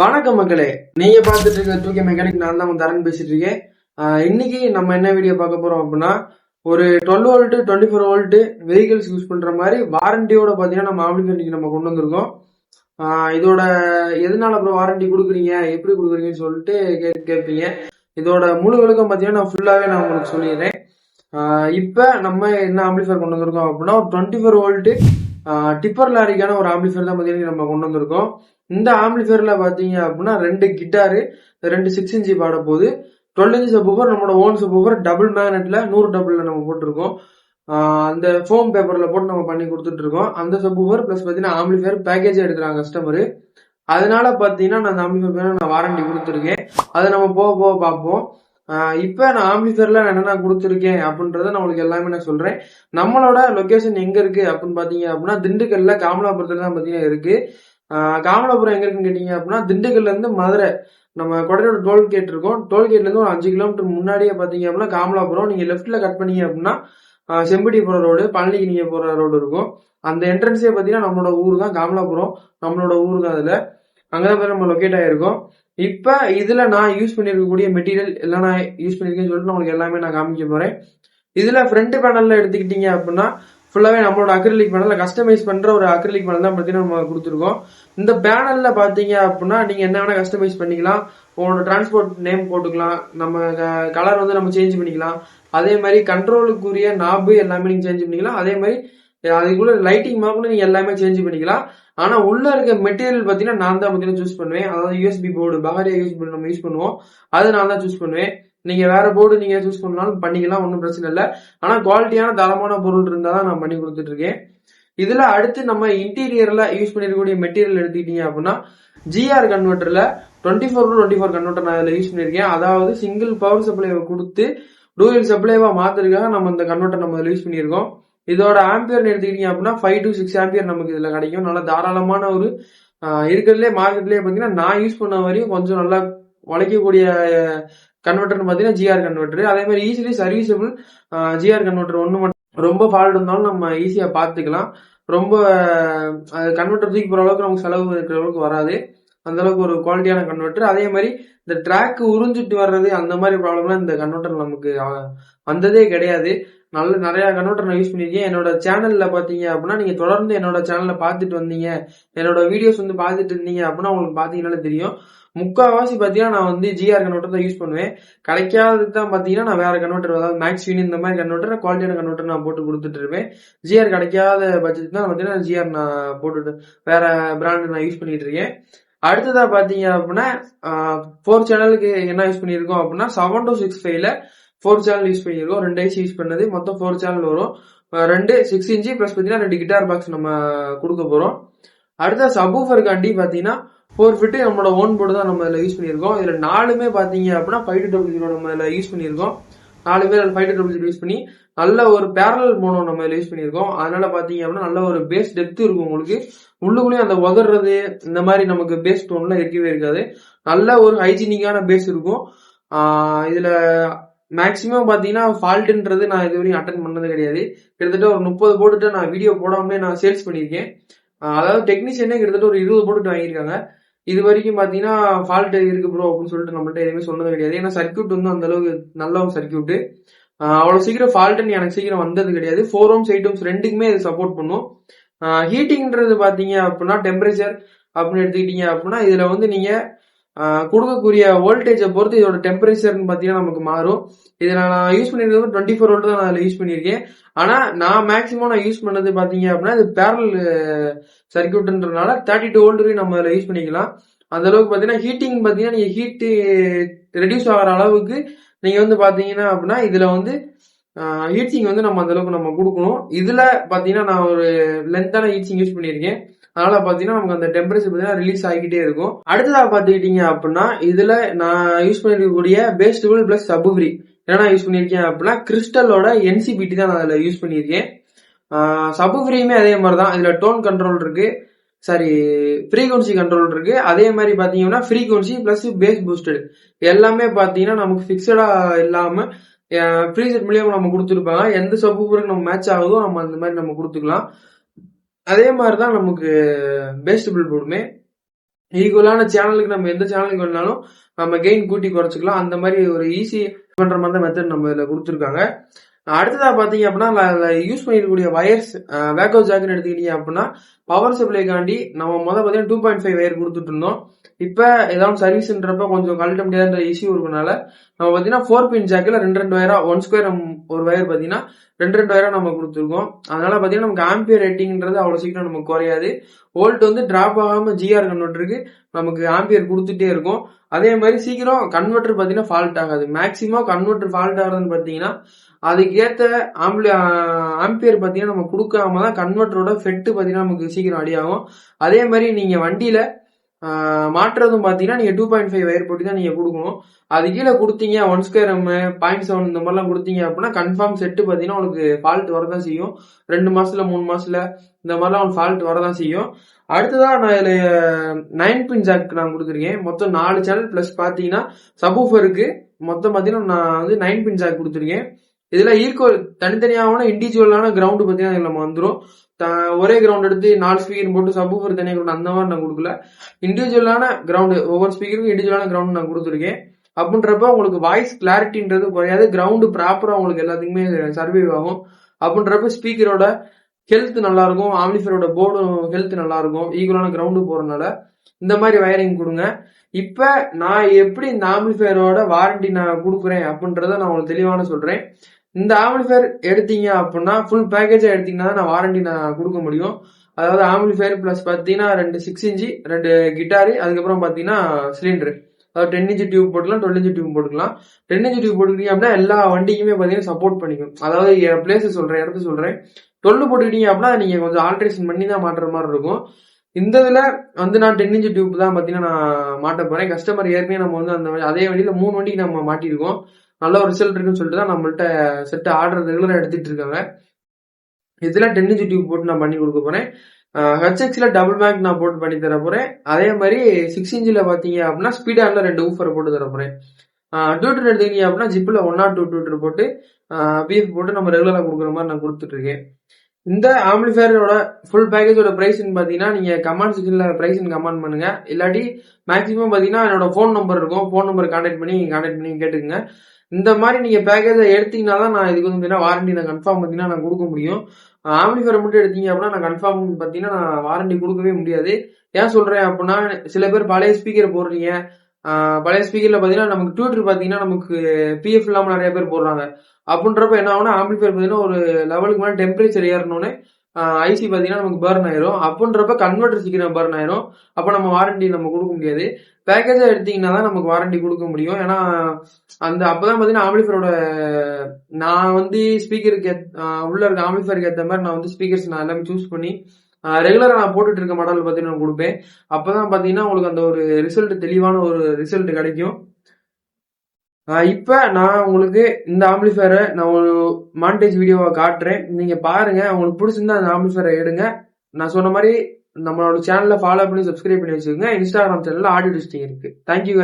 வணக்கம் மக்களே, நீங்க பார்த்துட்டு இருக்க தூக்கி மெக்கானிக். நான் தான் உங்க தரன் பேசிட்டு இருக்கேன். இன்னைக்கு நம்ம என்ன வீடியோ பார்க்க போறோம் அப்படின்னா, ஒரு 12 வோல்ட் 24 வோல்ட் வெஹிக்கிள்ஸ் யூஸ் பண்ற மாதிரி வாரண்டியோட பாத்தீங்கன்னா நம்ம ஆம்பிளிஃபையர் இன்னைக்கு நம்ம கொண்டு வந்திருக்கோம். இதோட எதனால அப்புறம் வாரண்டி கொடுக்குறீங்க, எப்படி கொடுக்குறீங்கன்னு சொல்லிட்டு கேட்பீங்க. இதோட முழு விளக்கம் பாத்தீங்கன்னா நான் ஃபுல்லாவே நான் உங்களுக்கு சொல்லிடுறேன். இப்ப நம்ம என்ன ஆம்பிளிஃபையர் கொண்டு வந்திருக்கோம் அப்படின்னா, 24 வோல்ட் டிப்பர் லாரிக்கான ஒரு ஆம்பிளிஃபையர் தான் பாத்தீங்கன்னா நம்ம கொண்டு வந்திருக்கோம். இந்த ஆம்பிளிஃபையர்ல பாத்தீங்க அப்படின்னா 2 கிட்டாரு, 2 6 இன்ச்சு பாட போகுது. 12 இன்ச் சப்வூஃபர், நம்மளோட ஓன் சப்வூஃபர், டபுள் மேக்னெட்ல 100 டபுள்ல நம்ம போட்டிருக்கோம். அந்த ஃபோம் பேப்பர்ல போட்டு நம்ம பண்ணி கொடுத்துட்டு இருக்கோம். அந்த சப்வூஃபர் பிளஸ் பாத்தீங்கன்னா ஆம்பிளிஃபையர் பேக்கேஜ் எடுக்கிறாங்க கஸ்டமர். அதனால பாத்தீங்கன்னா நான் அந்த ஆம்பிளிஃபையர் நான் வாரண்டி கொடுத்துருக்கேன். அதை நம்ம போக போக பார்ப்போம். இப்ப நான் ஆம்பிளிஃபையர்ல என்னென்ன கொடுத்துருக்கேன் அப்படின்றத நான் உங்களுக்கு எல்லாமே நான் சொல்றேன். நம்மளோட லொகேஷன் எங்க இருக்கு அப்படின்னு பாத்தீங்க அப்படின்னா, திண்டுக்கல்ல காமலாபுரத்துல தான் பாத்தீங்கன்னா இருக்கு. காமலாபுரம் எங்க இருக்குன்னு கேட்டீங்க அப்படின்னா, திண்டுக்கல்ல இருந்து மதுரை நம்ம கொடையோட டோல்கேட் இருக்கும். டோல்கேட்ல இருந்து ஒரு 5 கிலோமீட்டர் முன்னாடியே பாத்தீங்க அப்படின்னா காமலாபுரம். நீங்க லெப்ட்ல கட் பண்ணீங்க அப்படின்னா செம்படி போற ரோடு, பழனிக்கு நீங்க போற ரோடு இருக்கும். அந்த என்ட்ரன்ஸே பாத்தீங்கன்னா நம்மளோட ஊர் தான் காமலாபுரம், நம்மளோட ஊர் தான். அதுல அங்கதான் நம்ம லொக்கேட் ஆயிருக்கோம். இப்ப இதுல நான் யூஸ் பண்ணிருக்கக்கூடிய மெட்டீரியல் எல்லாம் நான் யூஸ் பண்ணிருக்கேன்னு சொல்லிட்டு உங்களுக்கு எல்லாமே நான் காமிக்க போறேன். இதுல ஃப்ரண்ட் பேனல்ல எடுத்துக்கிட்டீங்க அப்படின்னா ஃபுல்லாவே நம்மளோட அக்ரிலிக் பேனல்ல கஸ்டமைஸ் பண்ற ஒரு அக்ரிலிக் பேனல் தான் பாத்தீங்கன்னா நம்ம கொடுத்துருக்கோம். இந்த பேனல்ல பாத்தீங்க அப்படின்னா நீங்க என்ன வேணா கஸ்டமைஸ் பண்ணிக்கலாம். உங்களோட டிரான்ஸ்போர்ட் நேம் போட்டுக்கலாம், நம்ம கலர் வந்து நம்ம சேஞ்ச் பண்ணிக்கலாம். அதே மாதிரி கண்ட்ரோலுக்குரிய நாபு எல்லாமே நீங்க சேஞ்ச் பண்ணிக்கலாம். அதே மாதிரி அதுக்குள்ள லைட்டிங் மார்க்ல நீங்க எல்லாமே சேஞ்ச் பண்ணிக்கலாம். ஆனா உள்ள இருக்க மெட்டீரியல் பாத்தீங்கன்னா நான் தான் பாத்தீங்கன்னா சூஸ் பண்ணுவேன். அதாவது யூஎஸ்பி போர்டு, பஹாரியா யூஸ் பண்ணி நம்ம யூஸ் பண்ணுவோம். அது நான் தான் சூஸ் பண்ணுவேன். நீங்க வேற போர்டு நீங்க சூஸ் பண்ணாலும் பண்ணிக்கலாம், ஒன்றும் பிரச்சனை இல்லை. ஆனா குவாலிட்டியான தரமான பொருள் இருந்தா தான் நான் பண்ணி கொடுத்துட்டு இருக்கேன். இதுல அடுத்து நம்ம இன்டீரியர்ல யூஸ் பண்ணிருக்கக்கூடிய மெட்டீரியல் எடுத்துக்கிட்டீங்க அப்படின்னா, ஜிஆர் கன்வெர்டர்ல 24/24 கன்வெர்டர் நான் இதுல யூஸ் பண்ணிருக்கேன். அதாவது சிங்கிள் பவர் சப்ளைவை கொடுத்து டூயல் சப்ளைவா மாத்துறதுக்காக நம்ம இந்த கன்வெர்டர் நம்ம இதுல யூஸ் பண்ணியிருக்கோம். இதோட ஆம்பியர் எடுத்துக்கிட்டீங்க அப்படின்னா 5 to 6 ஆம்பியர் நமக்கு இதுல கிடைக்கும். நல்லா தாராளமான ஒரு இருக்கிறதுலே மார்க்கெட்லயே பாத்தீங்கன்னா நான் யூஸ் பண்ண வரையும் கொஞ்சம் நல்லா உழைக்கக்கூடிய கன்வெர்டர்னு பாத்தீங்கன்னா ஜிஆர் கன்வெர்டர். அதே மாதிரி ஈஸிலி சர்வீசபிள் ஜிஆர் கன்வெர்டர் ஒண்ணு மட்டும் ரொம்ப ஃபால்ட் இருந்தாலும் நம்ம ஈஸியா பாத்துக்கலாம். ரொம்ப கன்வெர்டர் தூக்கி போற அளவுக்கு நமக்கு செலவு இருக்கிற அளவுக்கு வராது. அந்த அளவுக்கு ஒரு குவாலிட்டியான கன்வெர்டர். அதே மாதிரி இந்த ட்ராக் உறிஞ்சிட்டு வர்றது அந்த மாதிரி ப்ராப்ளம்லாம் இந்த கன்வெர்டர் நமக்கு வந்ததே கிடையாது. நிறைய கன்வெர்டர் நான் யூஸ் பண்ணிருக்கேன். என்னோட சேனல்ல பாத்தீங்க அப்படின்னா, நீங்க தொடர்ந்து என்னோட சேனல்ல பாத்துட்டு வந்தீங்க, என்னோட வீடியோஸ் வந்து பாத்துட்டு இருந்தீங்க அப்படின்னா உங்களுக்கு பாத்தீங்கன்னா தெரியும். முக்கால்வாசி பாத்தீங்கன்னா நான் வந்து ஜிஆர் கன்வெர்டர் தான் யூஸ் பண்ணுவேன். கிடைக்காததுக்கு தான் பாத்தீங்கன்னா நான் வேற கன்வெர்டர், அதாவது மேக்ஸ்வின் இந்த மாதிரி கன்வெர்டர், குவாலிட்டியான கன்வெர்டர் நான் போட்டு கொடுத்துட்டு இருப்பேன். ஜிஆர் கிடைக்காத பட்சத்துக்கு தான் பாத்தீங்கன்னா ஜிஆர் நான் போட்டுட்டு வேற பிராண்ட் நான் யூஸ் பண்ணிட்டு இருக்கேன். அடுத்ததா பாத்தீங்க அப்படின்னா 4 சேனலுக்கு என்ன யூஸ் பண்ணிருக்கோம் அப்படின்னா 7265ல 4 சேனல் யூஸ் பண்ணிருக்கோம். 2 ஐசி யூஸ் பண்ணது, மொத்தம் 4 சேனல் வரும். 2 6 இன்ச்சு பிளஸ் பாத்தீங்கன்னா 2 கிட்டார் பாக்ஸ் நம்ம கொடுக்க போறோம். அடுத்த சப்வூஃபருக்காண்டி பாத்தீங்கன்னா 4 ஃபிட் நம்மளோட ஓன் போர்டு தான் நம்ம இதுல யூஸ் பண்ணிருக்கோம். இதுல 4மே பாத்தீங்க அப்படின்னா 520 நம்ம இதுல யூஸ் பண்ணிருக்கோம். 4 பேர் 520 யூஸ் பண்ணி நல்ல ஒரு பேரல் மோனோ நம்ம இதுல யூஸ் பண்ணிருக்கோம். அதனால பாத்தீங்க அப்படின்னா நல்ல ஒரு பேஸ் டெப்த் இருக்கும் உங்களுக்கு. உள்ளுக்குள்ளேயும் அந்த உதறது இந்த மாதிரி நமக்கு பேஸ் டோன்லாம் இருக்கவே இருக்காது. நல்ல ஒரு ஹைஜீனிக்கான பேஸ் இருக்கும். இதுல மேக்சிமம் பாத்தீங்கன்னா ஃபால்ட்ன்றது நான் இது வரையும் அட்டன் பண்ணது கிடையாது. கிட்டத்தட்ட ஒரு 30 போட்டுட்டு நான் வீடியோ போடாமலே நான் சேல்ஸ் பண்ணிருக்கேன். அதாவது டெக்னீஷியனே கிட்டத்தட்ட ஒரு 20 போட்டுட்டு வாங்கியிருக்காங்க. இது வரைக்கும் பாத்தீங்கன்னா ஃபால்ட் இருக்கு ப்ரோ அப்படின்னு சொல்லிட்டு நம்மள்ட்ட எதுவுமே சொன்னது கிடையாது. ஏன்னா சர்க்கியூட் வந்து அந்த அளவுக்கு நல்ல ஒரு சர்க்கியூட். அவ்வளவு சீக்கிரம் ஃபால்ட்னு எனக்கு சீக்கிரம் வந்தது கிடையாது. 4 ohms 8 ohms ரெண்டுக்குமே இது சப்போர்ட் பண்ணும். ஹீட்டிங்ன்றது பாத்தீங்க அப்படின்னா டெம்பரேச்சர் அப்படின்னு எடுத்துக்கிட்டீங்க அப்படின்னா இதுல வந்து நீங்க கொடுக்கக்கூடிய வோல்டேஜை பொறுத்து இதோட டெம்பரேச்சர்னு பாத்தீங்கன்னா நமக்கு மாறும். இதுல நான் யூஸ் பண்ணிருக்கிறது 24 வோல்ட் தான் நான் அதுல யூஸ் பண்ணிருக்கேன். ஆனா நான் மேக்சிமம் நான் யூஸ் பண்ணது பாத்தீங்க அப்படின்னா இது பேரல் சர்க்கியூட்ன்றதுனால 32 வோல்ட் வரையும் நம்ம அதுல யூஸ் பண்ணிக்கலாம். அந்த அளவுக்கு பாத்தீங்கன்னா ஹீட்டிங் பாத்தீங்கன்னா நீங்க ஹீட் ரெடியூஸ் ஆகிற அளவுக்கு நீங்க வந்து பாத்தீங்கன்னா அப்படின்னா இதுல வந்து ஹீட்டிங் வந்து நம்ம அந்த அளவுக்கு நம்ம கொடுக்கணும். இதுல பாத்தீங்கன்னா நான் ஒரு லென்த்தான ஹீட்டிங் யூஸ் பண்ணிருக்கேன். அதனால பாத்தீங்கன்னா நமக்கு அந்த டெம்பரேச்சர் பாத்தீங்கன்னா ரிலீஸ் ஆகிக்கிட்டே இருக்கும். அடுத்ததா பாத்துக்கிட்டீங்க அப்படின்னா இதுல நான் யூஸ் பண்ணிருக்கக்கூடிய பேஸ் டூல் பிளஸ் சப்வூஃபர் என்ன யூஸ் பண்ணிருக்கேன் அப்படின்னா கிறிஸ்டலோட NCBT தான் நான் அதுல யூஸ் பண்ணிருக்கேன். சப்வூஃபரையுமே அதே மாதிரிதான். இதுல டோன் கண்ட்ரோல் இருக்கு, ஃப்ரீக்வன்சி கண்ட்ரோல் இருக்கு. அதே மாதிரி பாத்தீங்கன்னா ஃப்ரீக்வன்சி பிளஸ் பேஸ் பூஸ்டட் எல்லாமே பாத்தீங்கன்னா நமக்கு பிக்சடா இல்லாம ப்ரீசெட் மூலியமா நம்ம கொடுத்துருப்பாங்க. எந்த சப்வூஃபருக்கு நம்ம மேட்ச் ஆகுதோ நம்ம அந்த மாதிரி நம்ம கொடுத்துக்கலாம். அதே மாதிரிதான் நமக்கு பேஸ் டபுள் போர்டுமே ஈக்குவலான சேனலுக்கு நம்ம எந்த சேனலுக்கு வேணாலும் நம்ம கெயின் கூட்டி குறைச்சிக்கலாம். அந்த மாதிரி ஒரு ஈஸி பண்ற மாதிரி தான் மெத்தட் நம்ம இதுல கொடுத்துருக்காங்க. அடுத்ததா பாத்தீங்க அப்படின்னா யூஸ் பண்ணிருக்கக்கூடிய வயர்ஸ் வேக்கோ ஜாக்னு எடுத்துக்கிட்டீங்க அப்படின்னா பவர் சப்ளைக்காண்டி நம்ம பாத்தீங்கன்னா 2.5 வயர் கொடுத்துட்டு இருந்தோம். இப்ப ஏதாவது சர்வீஸ்ன்றப்ப கொஞ்சம் கழட்ட முடியாத இஷ்யூ இருக்கனால நம்ம பாத்தீங்கன்னா 4 பின் ஜாக்கில் ரெண்டு வயரா 1 ஸ்கொயர் ஒரு வயர் பாத்தீங்கன்னா ரெண்டு வயரா நம்ம கொடுத்துருக்கோம். அதனால பாத்தீங்கன்னா நமக்கு ஆம்பியர் ரேட்டிங்ன்றது அவ்வளவு சீக்கிரம் நமக்கு குறையாது. வோல்ட் வந்து டிராப் ஆகாம ஜிஆர் கன்வெர்டருக்கு நமக்கு ஆம்பியர் கொடுத்துட்டே இருக்கும். அதே மாதிரி சீக்கிரம் கன்வெர்டர் பாத்தீங்கன்னா ஃபால்ட் ஆகாது. மேக்சிமம் கன்வெர்டர் ஃபால்ட் ஆகுதுன்னு பாத்தீங்கன்னா அதுக்கேற்ற ஆம்பியர் பாத்தீங்கன்னா நம்ம கொடுக்காம தான் கன்வெர்டரோட ஃபெட்டு பாத்தீங்கன்னா நமக்கு சீக்கிரம் அடியாகும். அதே மாதிரி நீங்க வண்டியில மாற்றுறதும் பாத்தீங்கன்னா நீங்க 2.5 வயர் போட்டு தான் நீங்க கொடுக்கணும். அது கீழே கொடுத்தீங்க 1 ஸ்கொயர் 0.7 இந்த மாதிரிலாம் கொடுத்தீங்க அப்படின்னா கன்ஃபார்ம் செட்டு பாத்தீங்கன்னா உங்களுக்கு ஃபால்ட் வரதான் செய்யும். 2 மாசத்துல 3 மாசத்துல இந்த மாதிரிலாம் உங்களுக்கு ஃபால்ட் வரதான் செய்யும். அடுத்ததான் நான் இதுல 9 பின் ஜாக் நான் கொடுத்துருக்கேன். மொத்தம் 4 சேனல் பிளஸ் பாத்தீங்கன்னா சப்வூஃபருக்கு மொத்தம் பாத்தீங்கன்னா நான் வந்து 9 பின் ஜாக் கொடுத்துருக்கேன். இதுல ஈக்குவல் தனித்தனியான இண்டிவிஜுவலான கிரவுண்ட் பாத்தீங்கன்னா நம்ம வந்துடும். ஒரே கிரவுண்ட் எடுத்து 4 ஸ்பீக்கர் போட்டு சப்வூஃபர் தனியாக கிரவுண்ட் அந்த மாதிரி நான் கொடுக்கல. இண்டிவிஜுவலான கிரவுண்ட் ஒவ்வொரு ஸ்பீக்கருக்கும் இண்டிவிஜுவலான கிரவுண்ட் நான் கொடுத்துருக்கேன். அப்படின்றப்ப உங்களுக்கு வாய்ஸ் கிளாரிட்டின்றது குறையாது. கிரவுண்டு ப்ராப்பரா உங்களுக்கு எல்லாத்துக்குமே சர்வே ஆகும். அப்படின்றப்ப ஸ்பீக்கரோட ஹெல்த் நல்லா இருக்கும். ஆம்பிளிஃபையரோட போர்டும் ஹெல்த் நல்லா இருக்கும். ஈக்குவலான கிரவுண்டு போறதுனால இந்த மாதிரி வயரிங் கொடுங்க. இப்ப நான் எப்படி இந்த ஆம்பிளிஃபையரோட வாரண்டி நான் கொடுக்குறேன் அப்படின்றத நான் உங்களுக்கு தெளிவான சொல்றேன். இந்த ஆம்பிளிஃபையர் எடுத்தீங்க அப்படின்னா ஃபுல் பேக்கேஜா எடுத்தீங்கன்னா நான் வாரண்டி நான் கொடுக்க முடியும். அதாவது ஆம்பிளிஃபையர் பிளஸ் பாத்தீங்கன்னா 2 6 இன்ச்சு 2 கிட்டாரு, அதுக்கப்புறம் பாத்தீங்கன்னா சிலிண்டர். அதாவது 10 இன்ச்சு டியூப் போட்டுக்கலாம், 12 இன்ச்சு டியூப் போட்டுக்கலாம். 10 இன்ச்சு டியூப் போட்டுக்கிட்டீங்க அப்படின்னா எல்லா வண்டிக்குமே பாத்தீங்கன்னா சப்போர்ட் பண்ணிக்கும். அதாவது பிளேஸ் சொல்றேன், இடத்த சொல்றேன். 12 போட்டுக்கிட்டீங்க அப்படின்னா நீங்க கொஞ்சம் ஆல்ட்ரேஷன் பண்ணி தான் மாட்டுற மாதிரி இருக்கும். இந்த இதுல வந்து நான் 10 இன்ச்சு டியூப் தான் பாத்தீங்கன்னா நான் மாட்ட போறேன். கஸ்டமர் ஏற்கனவே நம்ம வந்து அந்த அதே வண்டியில 3 வண்டிக்கு நம்ம மாட்டிருக்கோம். நல்ல ஒரு ரிசல்ட் இருக்குன்னு சொல்லிட்டு தான் நம்மள்ட்ட செட் ஆர்டர் ரெகுலரா எடுத்துட்டு இருக்காங்க. இதுல 10 இன்ச்சு டியூப் போட்டு நான் பண்ணி கொடுக்க போறேன். ஹெச்எக்ஸ்ல டபுள் பேக் நான் போட்டு பண்ணி தர போறேன். அதே மாதிரி 6 இன்ச்சில் பாத்தீங்க அப்படின்னா ஸ்பீடார்ல 2 ஊஃபர் போட்டு தர போறேன். டியூட்டர் எடுத்துக்கிட்டீங்க அப்படின்னா ஜிப்ல 102 டியூட்டர் போட்டு பிஎஃப் போட்டு நம்ம ரெகுலரா கொடுக்குற மாதிரி நான் கொடுத்துட்டு இருக்கேன். இந்த ஆம்பிளிஃபையரோட ஃபுல் பேக்கேஜோட பிரைஸ்ன்னு பாத்தீங்கன்னா நீங்க கமெண்ட் செக்ஷன்ல பிரைஸ் கமெண்ட் பண்ணுங்க. இல்லாட்டி மேக்ஸிமம் பாத்தீங்கன்னா என்னோட ஃபோன் நம்பர் இருக்கும். ஃபோன் நம்பர் கான்டாக்ட் பண்ணி கேட்டுக்குங்க. இந்த மாதிரி நீங்க பேக்கேஜ எடுத்தீங்கன்னா தான் நான் இதுக்கு வந்து வாரண்டி நான் கன்ஃபார்ம் பாத்தீங்கன்னா நான் கொடுக்க முடியும். ஆம்பிளிஃபையர் மட்டும் எடுத்தீங்க அப்படின்னா நான் கன்ஃபார்ம் பாத்தீங்கன்னா நான் வாரண்டி கொடுக்கவே முடியாது. ஏன் சொல்றேன் அப்படின்னா சில பேர் பழைய ஸ்பீக்கர் போடுறீங்க. பழைய ஸ்பீக்கர்ல பாத்தீங்கன்னா நமக்கு டியூட்டர் பாத்தீங்கன்னா நமக்கு பிஎஃப் இல்லாம நிறைய பேர் போடுறாங்க. அப்படின்றப்ப என்ன ஆகும்னா ஆம்பிளிஃபையர் பாத்தீங்கன்னா ஒரு லெவலுக்கு மேல டெம்பரேச்சர் ஏறணும்னு ஐசி பாத்தீங்கன்னா நமக்கு பர்ன் ஆயிரும். அப்படின்றப்ப கன்வெர்டர் சீக்கிரம் பர்ன் ஆயிரும். அப்ப நம்ம வாரண்டி நம்ம கொடுக்க முடியாது. பேக்கேஜா எடுத்தீங்கன்னா தான் நமக்கு வாரண்டி கொடுக்க முடியும். ஏன்னா அப்பதான் பாத்தீங்கன்னா ஆம்பிளிஃபையரோட நான் வந்து ஸ்பீக்கருக்கு உள்ள இருக்க ஆம்பிளிஃபையருக்கு ஏற்ற மாதிரி நான் வந்து ஸ்பீக்கர்ஸ் நான் எல்லாமே சூஸ் பண்ணி ரெகுலரா நான் போட்டுட்டு இருக்க மாடல் பாத்தீங்கன்னா நான் கொடுப்பேன். அப்பதான் பாத்தீங்கன்னா உங்களுக்கு அந்த ஒரு ரிசல்ட் தெளிவான ஒரு ரிசல்ட் கிடைக்கும். இப்ப நான் உங்களுக்கு இந்த ஆம்பிளிஃபையரை நான் ஒரு மாண்டேஜ் வீடியோவா காட்டுறேன். நீங்க பாருங்க. உங்களுக்கு பிடிச்சிருந்தா அந்த ஆம்பிளிஃபையரை எடுங்க. நான் சொன்ன மாதிரி நம்மளோட சேனல்ல ஃபாலோ பண்ணி சப்ஸ்கிரைப் பண்ணி வச்சுக்கோங்க. இன்ஸ்டாகிராம் சேனல்ல ஆடியோ லிஸ்டிங் இருக்கு. தேங்க்யூ.